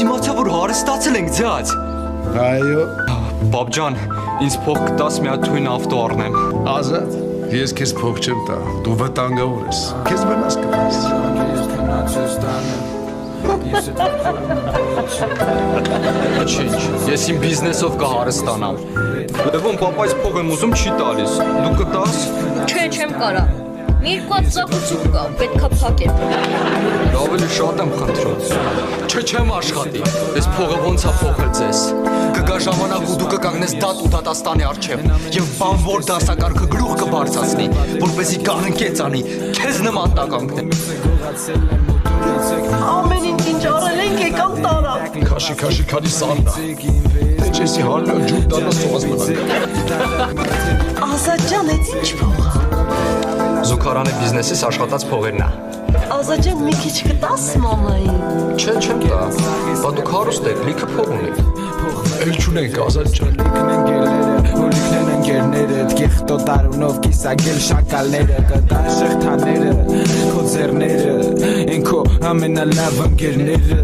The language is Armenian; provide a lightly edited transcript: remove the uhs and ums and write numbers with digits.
Ես իմացա, որ հարստացել ենք ձյաձ։ Այո, Բաբջան, ինձ փող կտաս մի հատ թույն ավտո առնեմ։ Ազատ, ես քեզ փող չեմ տա, դու վտանգավոր ես, քեզ վնաս կտաս։ Ինչ, ես իմ բիզնեսով կհարստանամ։ Լևոն, պապայց փող եմ ուզում չի տալիս։ Դու կտաս։ Չէ, չեմ կարա։ Մի երկու հատ ծախություն կա, պետքա փակեմ։ Ավելի շատ եմ խնդրում։ Չէ, չեմ աշխատի։ Այս փողը ոնց է փոխել ձեզ։ Կգա ժամանակ ու դու կկանգնես դատ ու դատաստանի առջև եւ բանվոր դասակարգը գլուխ կբարձրացնի, որպեսզի կահնկեց անի, քեզ նման տականքն։ Ամեն ինչ արել ենք եկամ տարա։ Քաշի քանի սաննա։ Դե չեսի հալը ջուր տանա սոված մնանք։ Ազատ ջան, այդ ինչ փող է։ Զուգարանի բիզնեսից աշխատած փողերն է։ Ազատ ջան, մի քիչ կտաս մամային։ Չէ, չեմ տա։ Բա դուք հարուստ եք, լիքը փող ունեք։ Էլ չունենք Ազատ ջան։ Հոլիկներն ընկերները, գեղտո տարունով կիսագել շակալները, կտան շղթաները, քո ձեռները, են քո ամենալավ ընկերները։